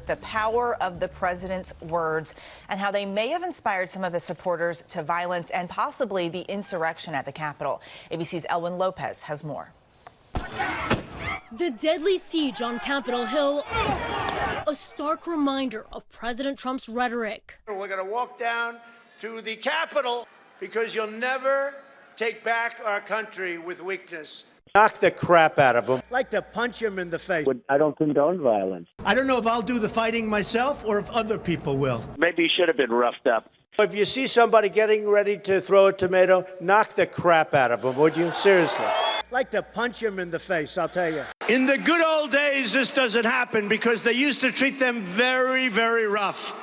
with the power of the president's words and how they may have inspired some of his supporters to violence and possibly the insurrection at the Capitol. ABC's Elwin Lopez has more. The deadly siege on Capitol Hill, a stark reminder of President Trump's rhetoric. We're going to walk down to the Capitol because you'll never take back our country with weakness. Knock the crap out of them. I'd like to punch him in the face. I don't condone violence. I don't know if I'll do the fighting myself or if other people will. Maybe you should have been roughed up. If you see somebody getting ready to throw a tomato, knock the crap out of them, would you? Seriously. I'd like to punch him in the face, I'll tell you. In the good old days, this doesn't happen because they used to treat them very, very rough.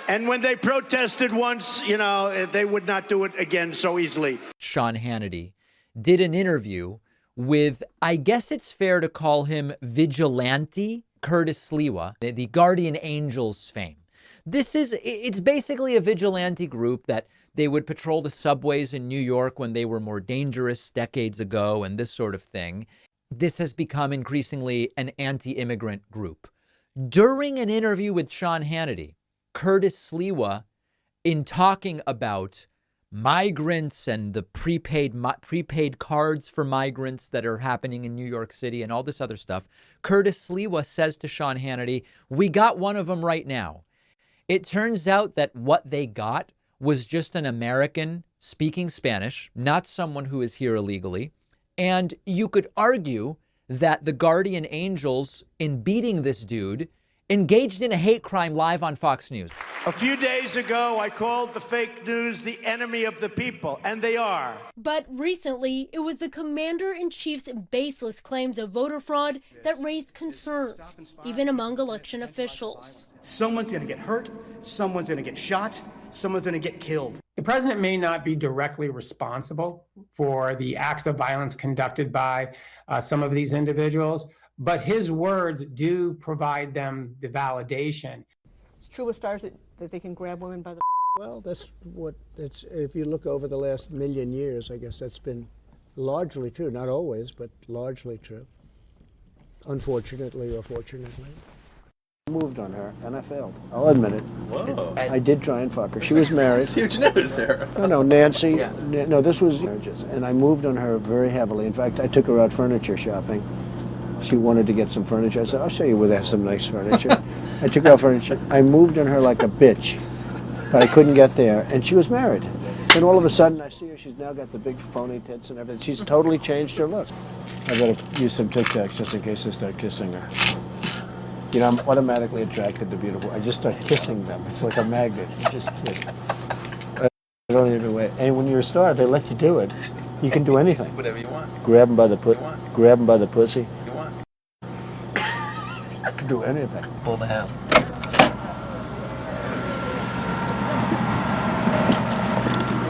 And when they protested once, they would not do it again so easily. Sean Hannity did an interview with, I guess it's fair to call him vigilante, Curtis Sliwa, the Guardian Angels fame. It's basically a vigilante group that they would patrol the subways in New York when they were more dangerous decades ago and this sort of thing. This has become increasingly an anti-immigrant group. During an interview with Sean Hannity, Curtis Sliwa, in talking about migrants and the prepaid cards for migrants that are happening in New York City and all this other stuff, Curtis Sliwa says to Sean Hannity, "We got one of them right now." It turns out that what they got was just an American speaking Spanish, not someone who is here illegally. And you could argue that the Guardian Angels, in beating this dude, engaged in a hate crime live on Fox News. A few days ago, I called the fake news the enemy of the people, and they are. But recently, it was the commander-in-chief's baseless claims of voter fraud that raised concerns, even among election officials. Someone's going to get hurt, someone's going to get shot, someone's going to get killed. The president may not be directly responsible for the acts of violence conducted by some of these individuals, but his words do provide them the validation. It's true with stars that they can grab women by the... Well, that's what it's. If you look over the last million years, I guess that's been largely true. Not always, but largely true. Unfortunately or fortunately. I moved on her, and I failed. I'll admit it. Whoa. I did try and fuck her. She was married. That's huge news there. No, Nancy. Yeah. No, this was marriages. And I moved on her very heavily. In fact, I took her out furniture shopping. She wanted to get some furniture. I said, I'll show you where they have some nice furniture. I took her out furniture. I moved on her like a bitch, but I couldn't get there. And she was married. Then all of a sudden, I see her. She's now got the big phony tits and everything. She's totally changed her look. I better use some Tic Tacs just in case I start kissing her. You know, I'm automatically attracted to beautiful. I just start kissing them. It's like a magnet. You just kiss. I don't even wait. And when you're a star, they let you do it. You can do anything. Whatever you want. Grab them by the grab them by the pussy. You want. I can do anything. Pull the ham.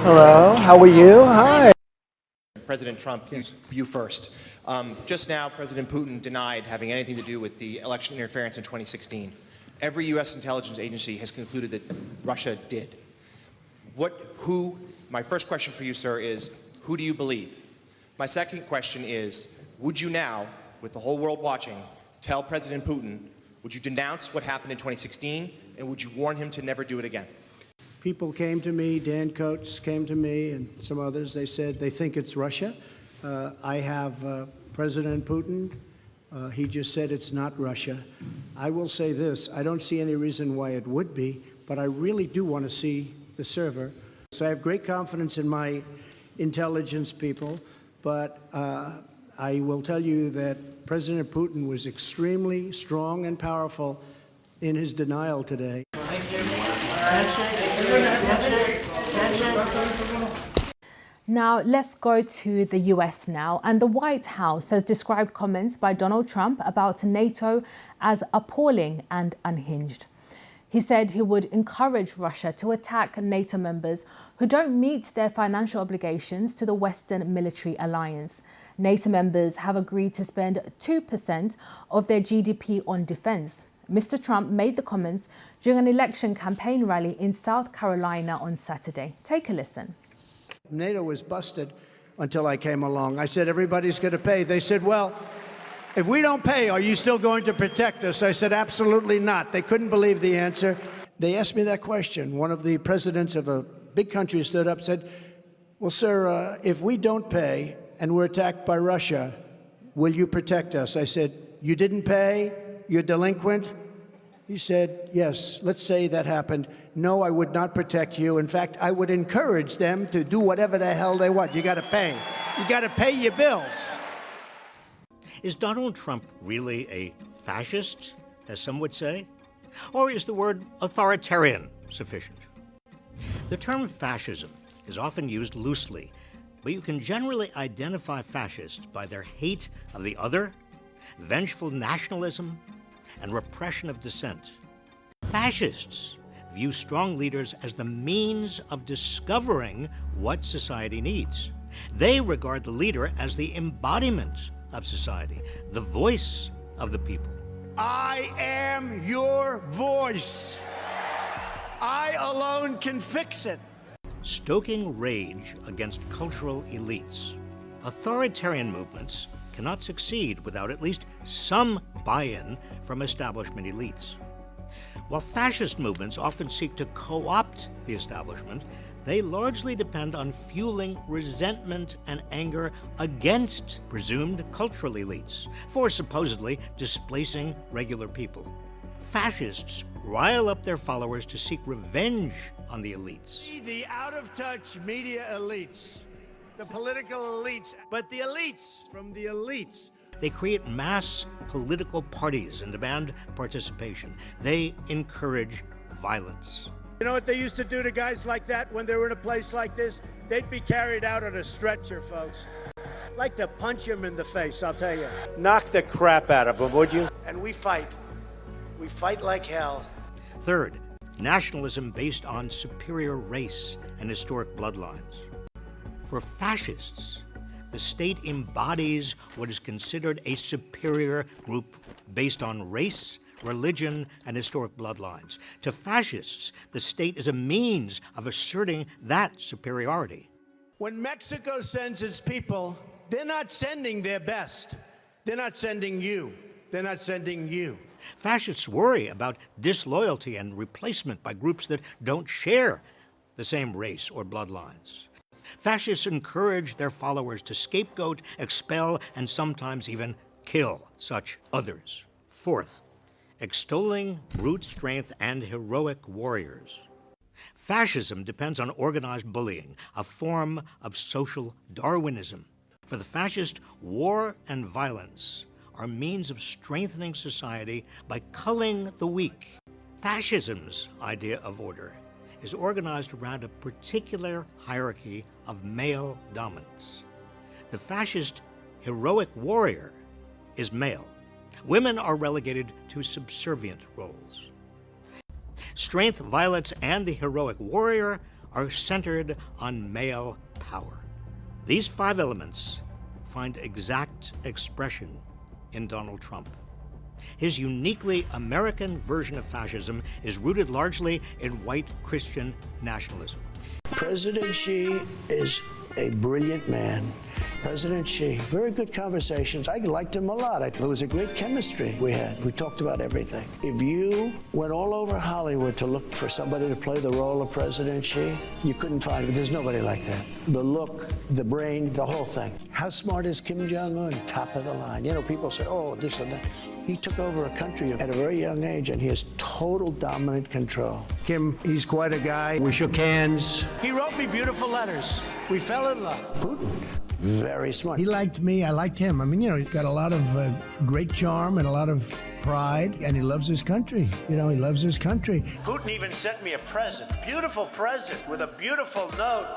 Hello, how are you? Hi. President Trump, you first. Just now, President Putin denied having anything to do with the election interference in 2016. Every U.S. intelligence agency has concluded that Russia did. My first question for you, sir, is who do you believe? My second question is, would you now, with the whole world watching, tell President Putin, would you denounce what happened in 2016, and would you warn him to never do it again? People came to me, Dan Coates came to me, and some others. They said they think it's Russia. I have President Putin. He just said it's not Russia. I will say this. I don't see any reason why it would be, but I really do want to see the server. So I have great confidence in my intelligence people, but I will tell you that President Putin was extremely strong and powerful in his denial today. Thank you. Now, let's go to the US now. And the White House has described comments by Donald Trump about NATO as appalling and unhinged. He said he would encourage Russia to attack NATO members who don't meet their financial obligations to the Western military alliance. NATO members have agreed to spend 2% of their GDP on defense. Mr. Trump made the comments during an election campaign rally in South Carolina on Saturday. Take a listen. NATO was busted until I came along. I said, everybody's going to pay. They said, well, If we don't pay, are you still going to protect us? I said, absolutely not. They couldn't believe the answer. They asked me that question. One of the presidents of a big country stood up and said, well, sir, if we don't pay and we're attacked by Russia, will you protect us? I said, you didn't pay? You're delinquent? He said, yes, let's say that happened. No, I would not protect you. In fact, I would encourage them to do whatever the hell they want. You got to pay. You got to pay your bills. Is Donald Trump really a fascist, as some would say? Or is the word authoritarian sufficient? The term fascism is often used loosely, but you can generally identify fascists by their hate of the other, vengeful nationalism, and repression of dissent. Fascists view strong leaders as the means of discovering what society needs. They regard the leader as the embodiment of society, the voice of the people. I am your voice. I alone can fix it. Stoking rage against cultural elites. Authoritarian movements cannot succeed without at least some buy-in from establishment elites. While fascist movements often seek to co-opt the establishment, they largely depend on fueling resentment and anger against presumed cultural elites for supposedly displacing regular people. Fascists rile up their followers to seek revenge on the elites. The out-of-touch media elites, the political elites, but the elites from the elites. They create mass political parties and demand participation. They encourage violence. You know what they used to do to guys like that when they were in a place like this? They'd be carried out on a stretcher, folks. Like to punch him in the face, I'll tell you. Knock the crap out of them, would you? And we fight. We fight like hell. Third, nationalism based on superior race and historic bloodlines. For fascists, the state embodies what is considered a superior group based on race, religion, and historic bloodlines. To fascists, the state is a means of asserting that superiority. When Mexico sends its people, they're not sending their best. They're not sending you. They're not sending you. Fascists worry about disloyalty and replacement by groups that don't share the same race or bloodlines. Fascists encourage their followers to scapegoat, expel, and sometimes even kill such others. Fourth, extolling brute strength and heroic warriors. Fascism depends on organized bullying, a form of social Darwinism. For the fascist, war and violence are means of strengthening society by culling the weak. Fascism's idea of order is organized around a particular hierarchy of male dominance. The fascist heroic warrior is male. Women are relegated to subservient roles. Strength, violence, and the heroic warrior are centered on male power. These 5 elements find exact expression in Donald Trump. His uniquely American version of fascism is rooted largely in white Christian nationalism. President Xi is a brilliant man. President Xi, very good conversations. I liked him a lot. It was a great chemistry we had. We talked about everything. If you went all over Hollywood to look for somebody to play the role of President Xi, you couldn't find it. There's nobody like that. The look, the brain, the whole thing. How smart is Kim Jong-un? Top of the line. You know, people say, oh, this and that. He took over a country at a very young age, and he has total dominant control. Kim, he's quite a guy. We shook hands. He wrote me beautiful letters. We fell in love. Putin, very smart. He liked me, I liked him. I mean, you know, he's got a lot of great charm and a lot of pride, and he loves his country. You know, he loves his country. Putin even sent me a present, beautiful present with a beautiful note.